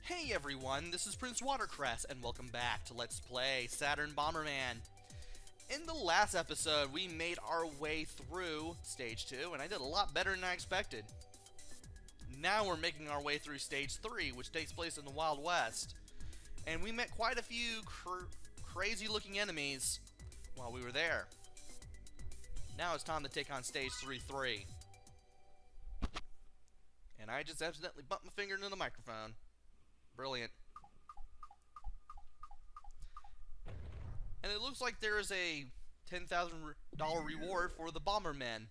Hey everyone, this is PrinceWatercress, and welcome back to Let's Play Saturn Bomberman. In the last episode, we made our way through Stage 2, and I did a lot better than I expected. Now we're making our way through Stage 3, which takes place in the Wild West. And we met quite a few crazy-looking enemies while we were there. Now it's time to take on Stage 3-3. And I just accidentally bumped my finger into the microphone. Brilliant. And it looks like there is a $10,000 reward for the Bombermen.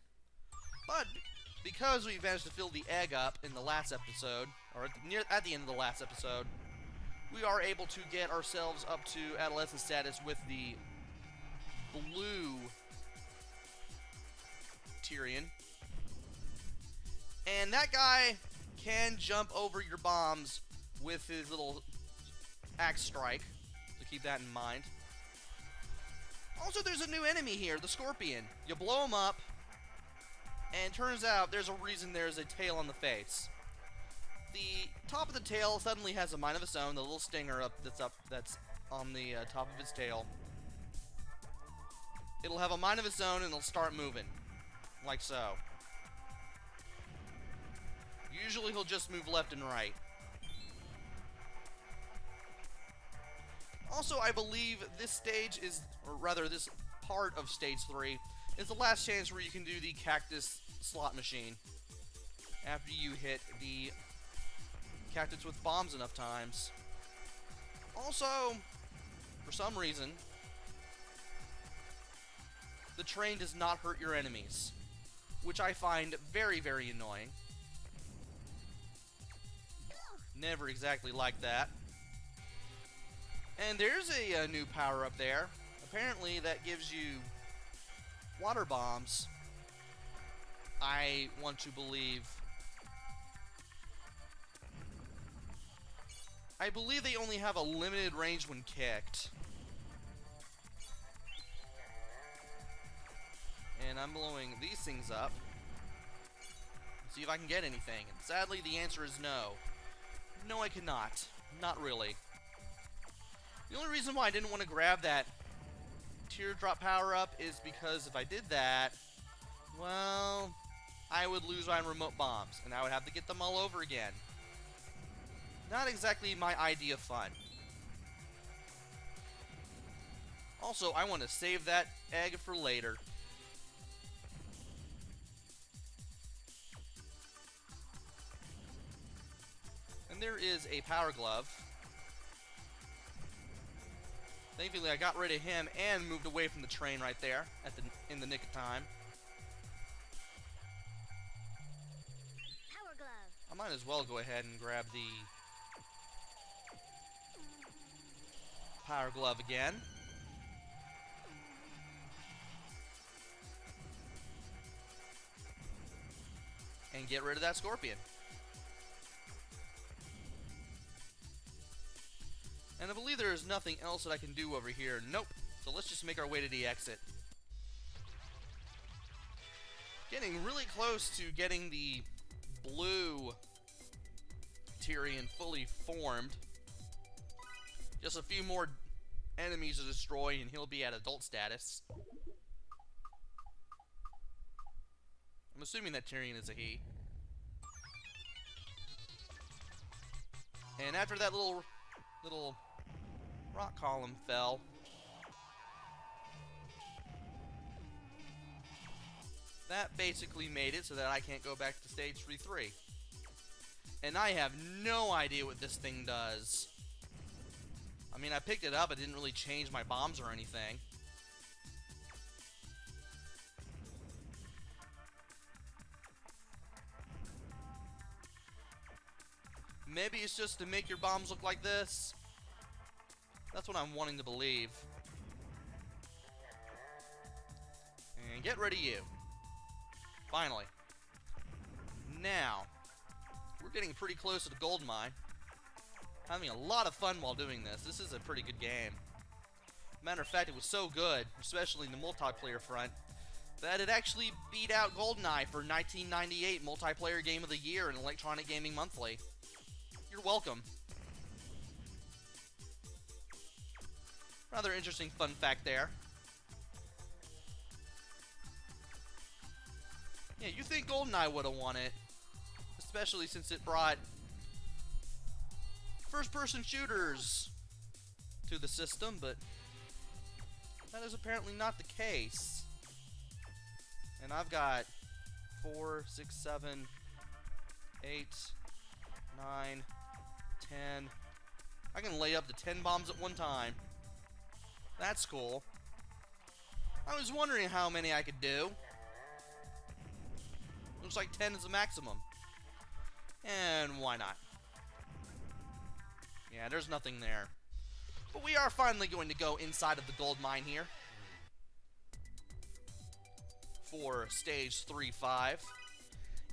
But because we managed to fill the egg up in the last episode, or at the end of the last episode, we are able to get ourselves up to adolescent status with the blue Tyrion. And that guy can jump over your bombs with his little axe strike, so keep that in mind. Also, there's a new enemy here, the Scorpion. You blow him up, and it turns out there's a reason there's a tail on the face. The top of the tail suddenly has a mind of its own, the little stinger that's on the top of its tail. It'll have a mind of its own, and it'll start moving, like so. Usually he'll just move left and right. Also, I believe this stage is, or rather this part of Stage 3, is the last chance where you can do the cactus slot machine. After you hit the cactus with bombs enough times. Also, for some reason, the train does not hurt your enemies, which I find very, very annoying. Never exactly like that. And there's a new power up there. Apparently that gives you water bombs. I want to believe. I believe they only have a limited range when kicked. And I'm blowing these things up. See if I can get anything. And sadly the answer is no. No, I cannot. Not really. The only reason why I didn't want to grab that teardrop power-up is because if I did that, well, I would lose my remote bombs, and I would have to get them all over again. Not exactly my idea of fun. Also, I want to save that egg for later. And there is a power glove. Thankfully, I got rid of him and moved away from the train right there in the nick of time. Power glove. I might as well go ahead and grab the power glove again. And get rid of that Scorpion. And I believe there is nothing else that I can do over here. Nope. So let's just make our way to the exit. Getting really close to getting the blue Tyrion fully formed. Just a few more enemies to destroy and he'll be at adult status. I'm assuming that Tyrion is a he. And after that little rock column fell, that basically made it so that I can't go back to Stage 3-3. And I have no idea what this thing does. I mean, I picked it up, it didn't really change my bombs or anything. Maybe it's just to make your bombs look like this. That's what I'm wanting to believe. And get rid of you. Finally. Now, we're getting pretty close to the gold mine. Having a lot of fun while doing this. This is a pretty good game. Matter of fact, it was so good, especially in the multiplayer front, that it actually beat out GoldenEye for 1998 Multiplayer Game of the Year in Electronic Gaming Monthly. You're welcome. Rather interesting fun fact there. Yeah, you think GoldenEye would have won it. Especially since it brought first-person shooters to the system, but that is apparently not the case. And I've got 4, 6, 7, 8, 9, 10. I can lay up to 10 bombs at one time. That's cool. I was wondering how many I could do. Looks like 10 is the maximum. And why not? Yeah, there's nothing there. But we are finally going to go inside of the gold mine here. For stage 3-5.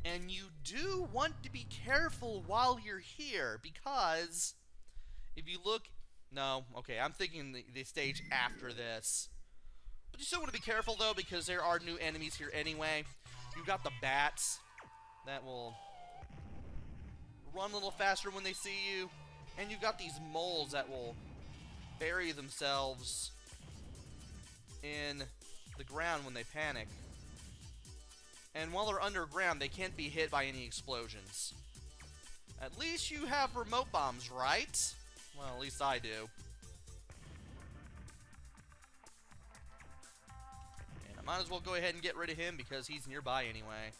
And you do want to be careful while you're here, because if you look... No, okay, I'm thinking the stage after this. But you still want to be careful, though, because there are new enemies here anyway. You've got the bats that will run a little faster when they see you. And you've got these moles that will bury themselves in the ground when they panic. And while they're underground, they can't be hit by any explosions. At least you have remote bombs, right? Well, at least I do. And I might as well go ahead and get rid of him because he's nearby anyway.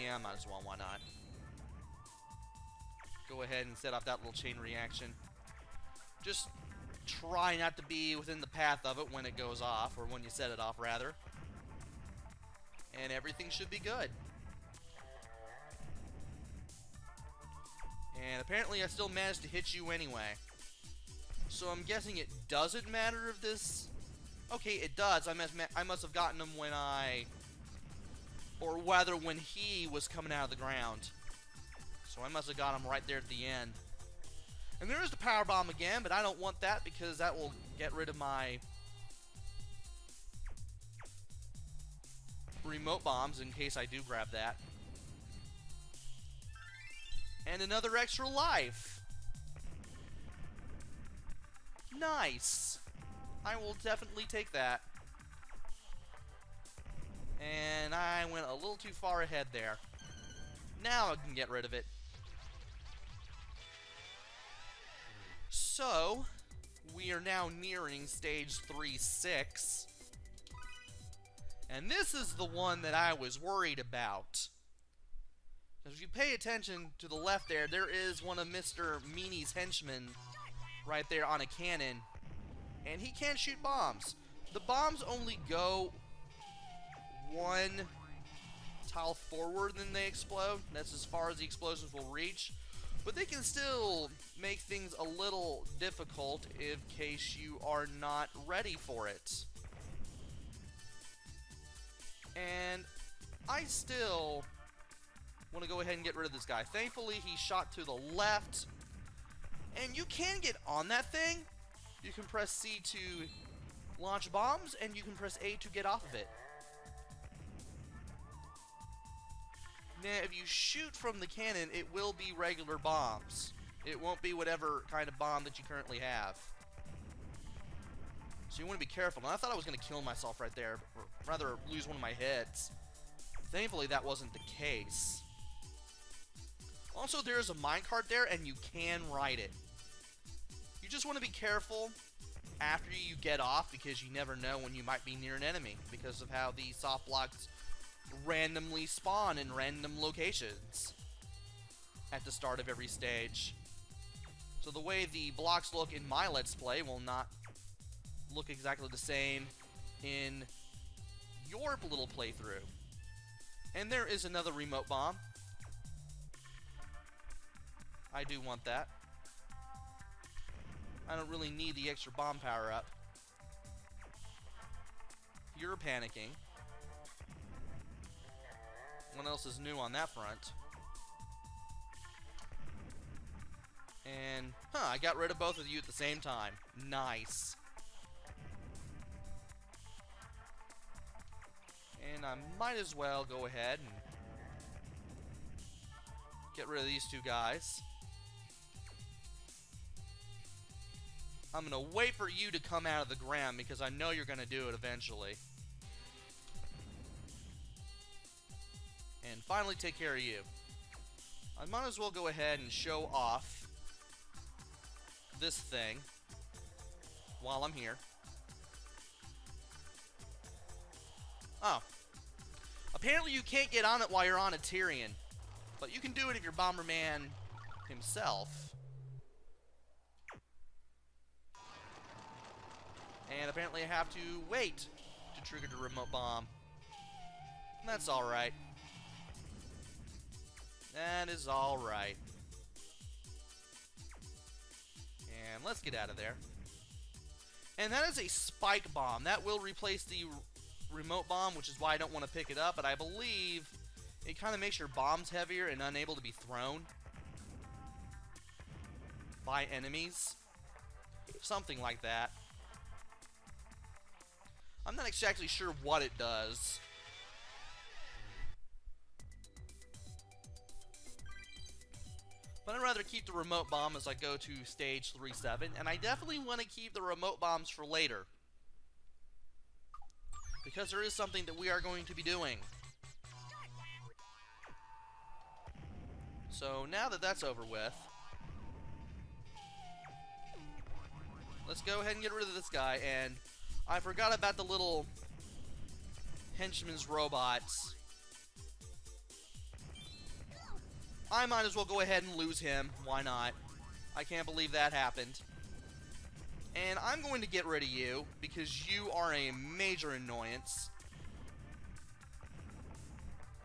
Yeah, might as well, why not? Go ahead and set off that little chain reaction. Just try not to be within the path of it when it goes off, or when you set it off, rather. And everything should be good. And apparently I still managed to hit you anyway. So I'm guessing it doesn't matter if this... Okay, it does. I must have gotten him when I... Or rather, when he was coming out of the ground. So I must have got him right there at the end. And there is the power bomb again, but I don't want that because that will get rid of my remote bombs in case I do grab that. And another extra life. Nice. I will definitely take that. And I went a little too far ahead there. Now I can get rid of it. So, we are now nearing stage 3-6. And this is the one that I was worried about. If you pay attention to the left there is one of Mr. Meanie's henchmen right there on a cannon. And he can't shoot bombs. The bombs only go one tile forward, then they explode. That's as far as the explosions will reach. But they can still make things a little difficult in case you are not ready for it. And I still want to go ahead and get rid of this guy. Thankfully, he shot to the left. And you can get on that thing. You can press C to launch bombs, and you can press A to get off of it. Now, if you shoot from the cannon, it will be regular bombs. It won't be whatever kind of bomb that you currently have. So you want to be careful. And I thought I was going to kill myself right there, or rather lose one of my heads. Thankfully, that wasn't the case. Also, there is a minecart there, and you can ride it. You just want to be careful after you get off, because you never know when you might be near an enemy, because of how the soft blocks randomly spawn in random locations at the start of every stage. So the way the blocks look in my Let's Play will not look exactly the same in your little playthrough. And there is another remote bomb. I do want that. I don't really need the extra bomb power up. You're panicking. What else is new on that front? And, I got rid of both of you at the same time. Nice. And I might as well go ahead and get rid of these two guys. I'm gonna wait for you to come out of the ground because I know you're gonna do it eventually. And finally take care of you. I might as well go ahead and show off this thing while I'm here. Oh. Apparently you can't get on it while you're on a Tyrian. But you can do it if you're Bomberman himself. And apparently I have to wait to trigger the remote bomb. And that's alright. That is alright. And let's get out of there. And that is a spike bomb. That will replace the remote bomb, which is why I don't want to pick it up. But I believe it kind of makes your bombs heavier and unable to be thrown by enemies. Something like that. I'm not exactly sure what it does. But I'd rather keep the remote bomb as I go to stage 3-7, and I definitely want to keep the remote bombs for later. Because there is something that we are going to be doing. So now that that's over with, let's go ahead and get rid of this guy. And I forgot about the little henchman's robots. I might as well go ahead and lose him. Why not? I can't believe that happened. And I'm going to get rid of you because you are a major annoyance.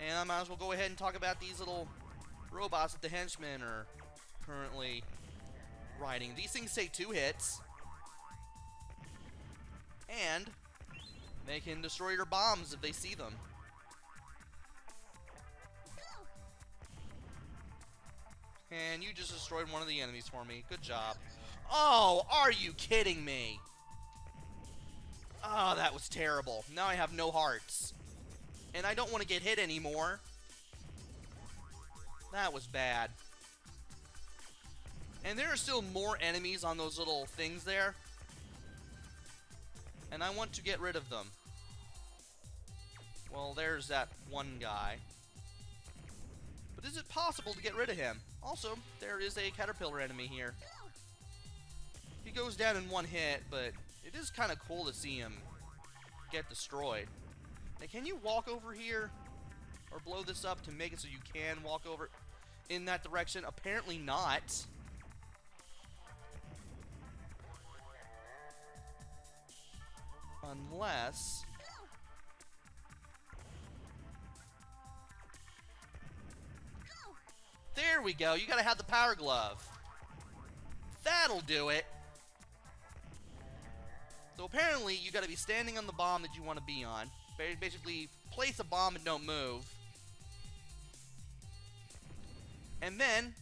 And I might as well go ahead and talk about these little robots that the henchmen are currently riding. These things say 2 hits. And they can destroy your bombs if they see them. And you just destroyed one of the enemies for me. Good job. Oh, are you kidding me? Oh, that was terrible. Now I have no hearts. And I don't want to get hit anymore. That was bad. And there are still more enemies on those little things there. And I want to get rid of them. Well, there's that one guy. But is it possible to get rid of him? Also, there is a caterpillar enemy here. He goes down in one hit, but it is kind of cool to see him get destroyed. Now, can you walk over here? Or blow this up to make it so you can walk over in that direction? Apparently not. Unless... There we go. You gotta have the power glove. That'll do it. So apparently you gotta be standing on the bomb that you want to be on. Basically, place a bomb and don't move. And then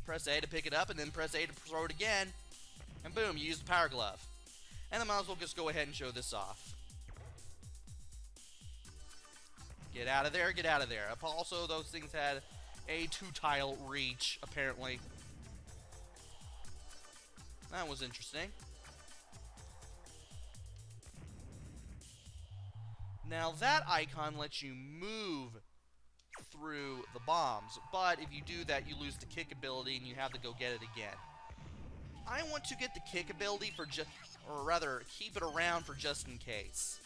press A to pick it up, and then press A to throw it again. And boom, you use the power glove. And I might as well just go ahead and show this off. Get out of there, get out of there. Also, those things had a 2-tile reach, apparently. That was interesting. Now that icon lets you move through the bombs, but if you do that, you lose the kick ability and you have to go get it again. I want to get the kick ability for just, or rather, keep it around for just in case.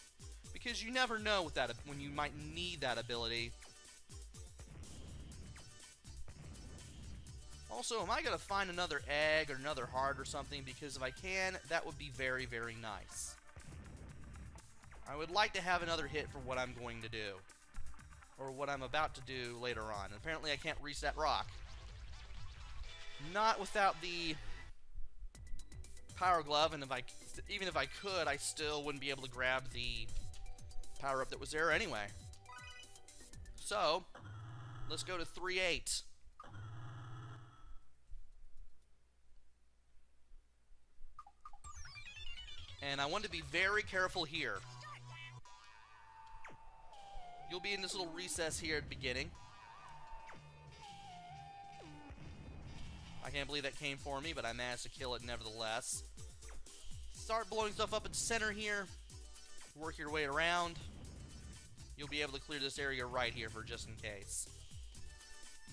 Because you never know with that when you might need that ability. Also, am I going to find another egg or another heart or something? Because if I can, that would be very, very nice. I would like to have another hit for what I'm going to do. Or what I'm about to do later on. Apparently I can't reach that rock. Not without the power glove, and even if I could, I still wouldn't be able to grab the power-up that was there anyway. So, let's go to 3-8. And I want to be very careful here. You'll be in this little recess here at the beginning. I can't believe that came for me, but I managed to kill it nevertheless. start blowing stuff up in the center here. Work your way around. You'll be able to clear this area right here for just in case.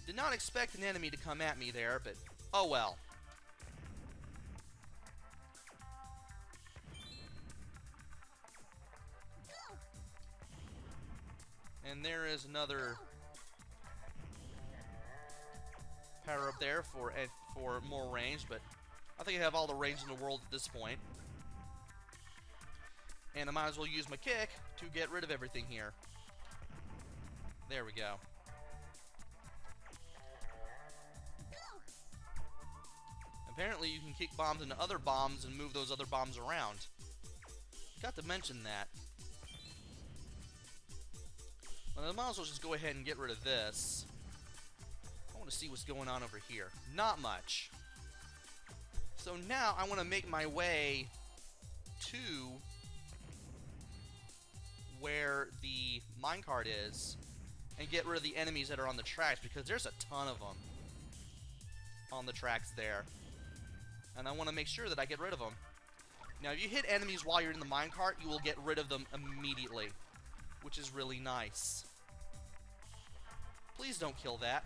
Did not expect an enemy to come at me there, but oh well. And there is another power up there for more range, but I think I have all the range in the world at this point. And I might as well use my kick to get rid of everything here. There we go. Apparently you can kick bombs into other bombs and move those other bombs around. Got to mention that. Well, I might as well just go ahead and get rid of this. I want to see what's going on over here. Not much. So now I want to make my way to where the minecart is and get rid of the enemies that are on the tracks, because there's a ton of them on the tracks there. And I want to make sure that I get rid of them. Now, if you hit enemies while you're in the minecart, you will get rid of them immediately, which is really nice. Please don't kill that.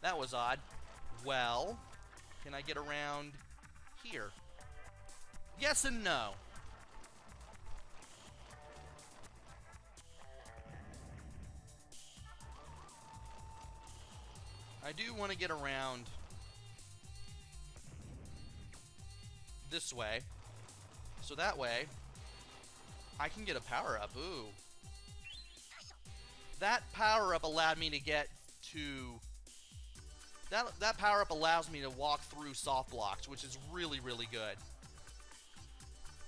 That was odd. Well, can I get around here? Yes and no. I do want to get around this way, so that way I can get a power-up. Ooh. That power-up allowed me to get to... That power-up allows me to walk through soft blocks, which is really, really good.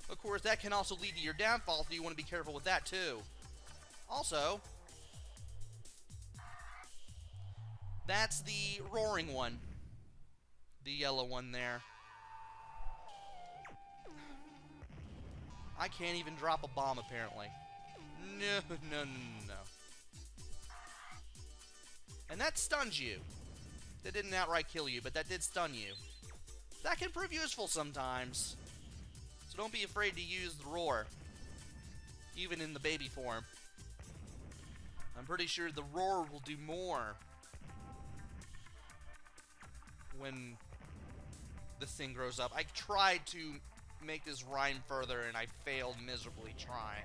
Of course, that can also lead to your downfall, so you want to be careful with that, too. Also, that's the roaring one. The yellow one there. I can't even drop a bomb, apparently. No, no, no, no. And that stuns you. That didn't outright kill you, but that did stun you. That can prove useful sometimes. So don't be afraid to use the roar. Even in the baby form. I'm pretty sure the roar will do more when this thing grows up. I tried to make this rhyme further and I failed miserably trying.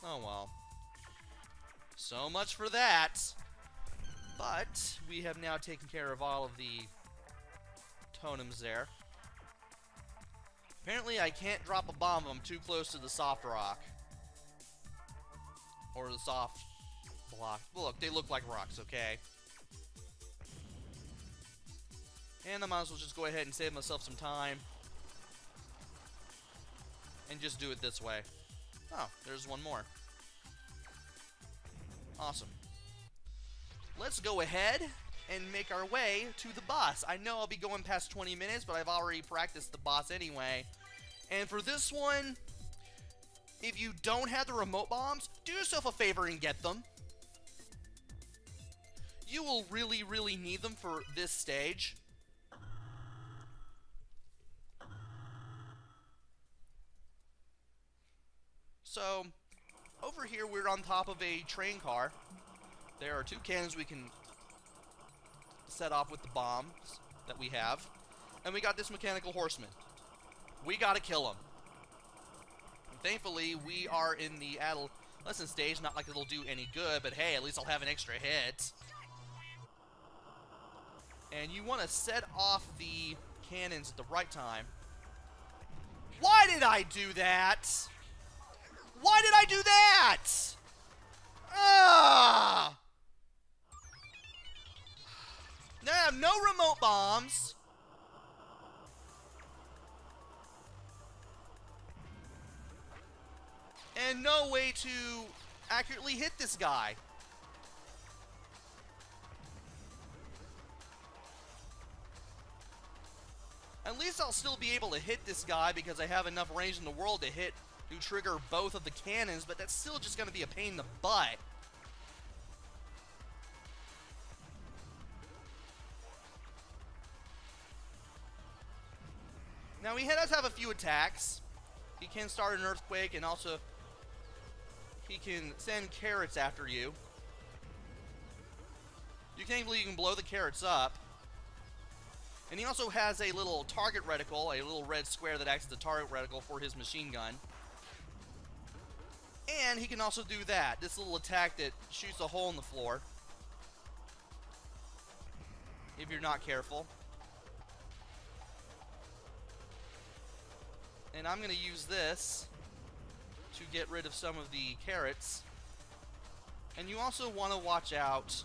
Oh well. So much for that. But we have now taken care of all of the totems there. Apparently I can't drop a bomb if I'm too close to the soft rock. Or the soft block. Look, they look like rocks, okay? And I might as well just go ahead and save myself some time. And just do it this way. Oh, there's one more. Awesome. Let's go ahead and make our way to the boss. I know I'll be going past 20 minutes, but I've already practiced the boss anyway. And for this one, if you don't have the remote bombs, do yourself a favor and get them. You will really, really need them for this stage. So, over here we're on top of a train car. There are two cannons we can set off with the bombs that we have. And we got this mechanical horseman. We gotta kill him. And thankfully, we are in the adolescent stage. Not like it'll do any good, but hey, at least I'll have an extra hit. And you want to set off the cannons at the right time. Why did I do that? Why did I do that? Ah! Now I have no remote bombs. And no way to accurately hit this guy. At least I'll still be able to hit this guy because I have enough range in the world to trigger both of the cannons, but that's still just going to be a pain in the butt. Now, he does have a few attacks. He can start an earthquake, and also he can send carrots after you. You can blow the carrots up. And he also has a little target reticle, a little red square that acts as a target reticle for his machine gun. And he can also do that, this little attack that shoots a hole in the floor. If you're not careful. And I'm going to use this to get rid of some of the carrots. And you also want to watch out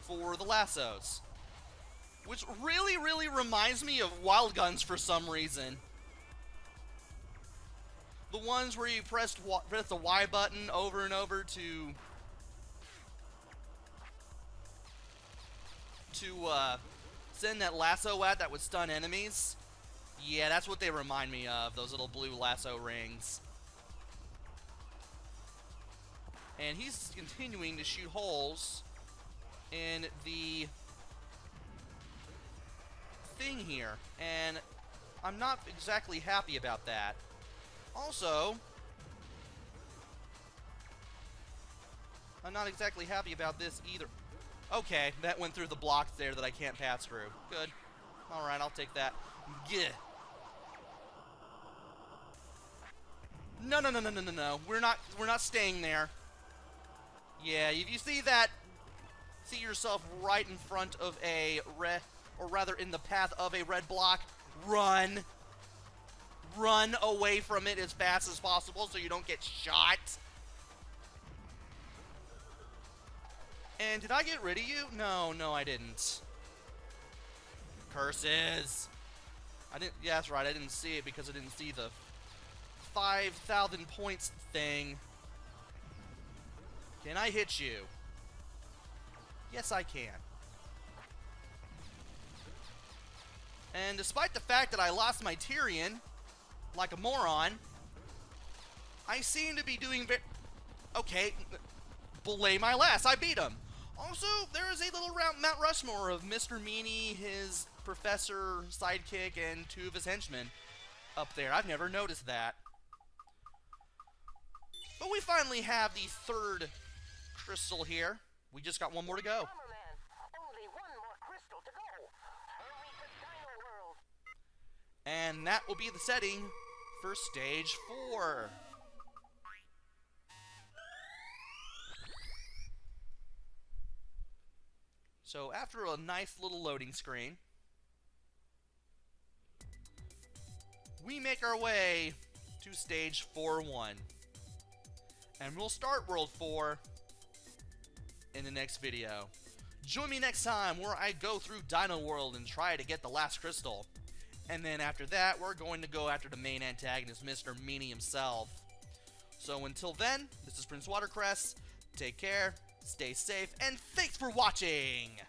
for the lassos, which really, really reminds me of Wild Guns for some reason. The ones where you press the Y button over and over to send that lasso at that would stun enemies. Yeah, that's what they remind me of, those little blue lasso rings. And he's continuing to shoot holes in the thing here, and I'm not exactly happy about that. Also, I'm not exactly happy about this either. Okay, that went through the blocks there that I can't pass through. Good. Alright, I'll take that. Gah. No. We're not staying there. Yeah, if you see that, see yourself right in front of a red, or rather in the path of a red block, run. Run away from it as fast as possible so you don't get shot. And did I get rid of you? No, I didn't. Curses. I didn't, yeah, that's right, I didn't see it because I didn't see the 5,000 points thing. Can I hit you? Yes, I can. And despite the fact that I lost my Tyrion, like a moron, I seem to be doing okay, belay my last. I beat him. Also, there is a little Mount Rushmore of Mr. Meanie, his professor, sidekick, and 2 of his henchmen up there. I've never noticed that. But we finally have the 3rd crystal here. We just got 1 more to go. Bomberman, only 1 more crystal to go. Hurry to Dino World. And that will be the setting for stage 4. So after a nice little loading screen, we make our way to stage 4-1. And we'll start World 4 in the next video. Join me next time where I go through Dino World and try to get the last crystal. And then after that, we're going to go after the main antagonist, Mr. Meanie himself. So until then, this is PrinceWatercress. Take care, stay safe, and thanks for watching!